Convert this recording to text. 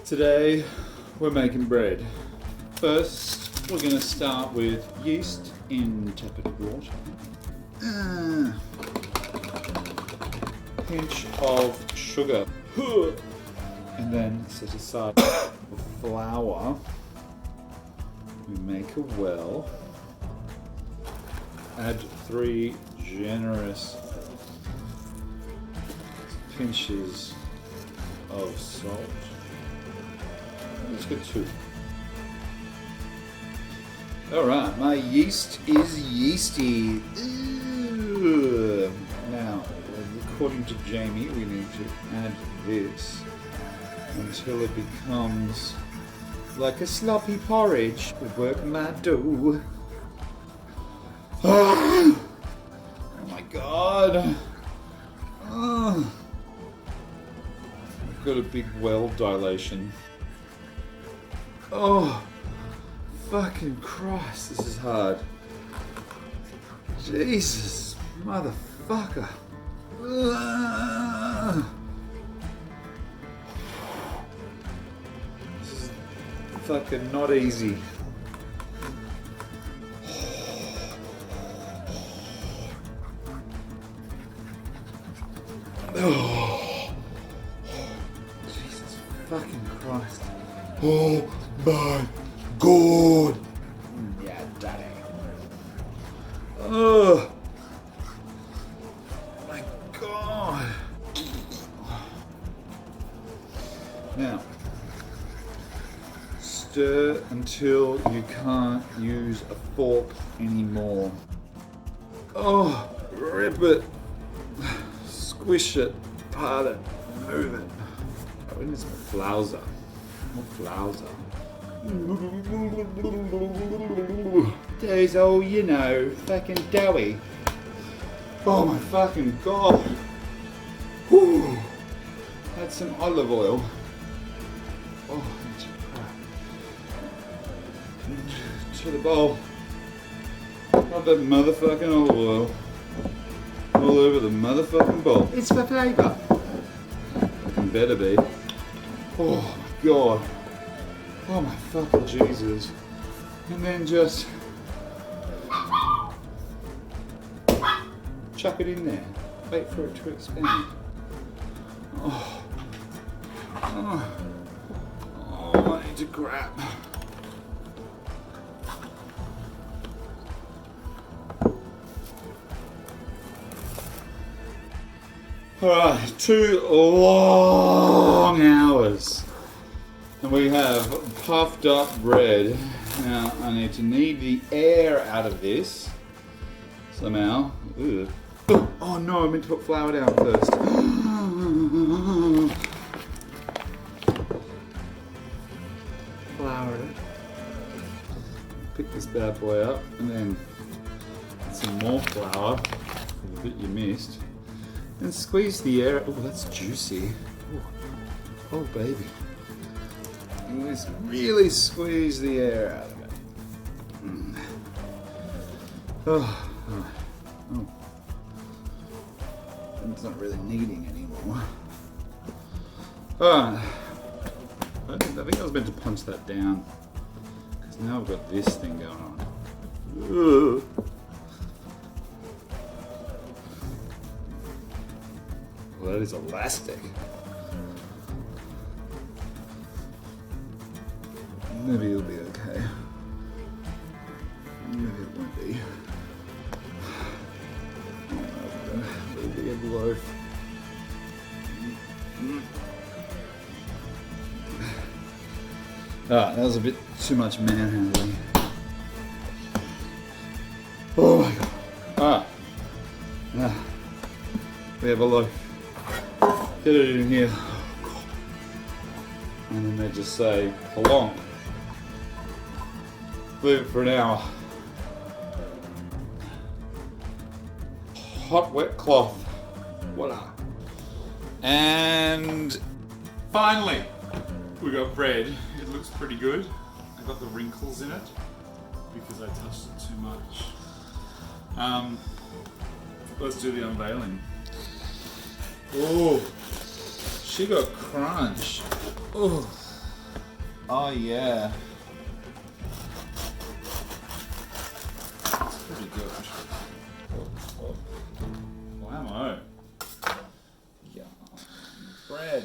Today we're making bread. First we're going to start with yeast in tepid water. Pinch of sugar. And then set aside flour. We make a well. Add 3 generous pinches of salt. Let's get 2. Alright, my yeast is yeasty. Ooh. Now, according to Jamie, we need to add this until it becomes like a sloppy porridge. Work my dough. Oh my god. I've got a big well dilation. Oh, fucking Christ, this is hard. Jesus, motherfucker. This is fucking not easy. Oh, Jesus fucking Christ. Oh my God. Yeah, daddy. Oh my God. Now, stir until you can't use a fork anymore. Oh, rip it. Squish it, part it, move it. Oh, we need some flauser. More flauser. There's all, you know, fucking doughy. Oh my fucking God. Whew. Add some olive oil. Oh, to the bowl. Rub that motherfucking olive oil all over the motherfucking bowl. It's for flavour. Fucking better be. Oh my God. Oh my fucking Jesus. And then just chuck it in there. Wait for it to expand. Oh. Oh. Oh, I need to grab. Alright, 2 long hours. And we have puffed up bread. Now I need to knead the air out of this somehow. Ugh. Oh no, I meant to put flour down first. Flour it. Pick this bad boy up and then add some more flour for the bit you missed. And squeeze the air. Oh, that's juicy. Oh, baby. And let's really squeeze the air out of it. Oh. It's not really kneading anymore. Alright. I think I was meant to punch that down. Because now I've got this thing going on. Ugh. Well, that is elastic. Maybe it'll be okay. Maybe it won't be. It'll be a loaf. Alright, that was a bit too much manhandling. Oh my God. Alright. Now, we have a loaf. Get it in here. And then they just say, how long? Leave it for an hour. Hot, wet cloth. Voila. And finally, we got bread. It looks pretty good. I got the wrinkles in it because I touched it too much. Let's do the unveiling. Oh, she got crunch. Oh, Oh yeah. Pretty good. Whammo. Yeah. Bread.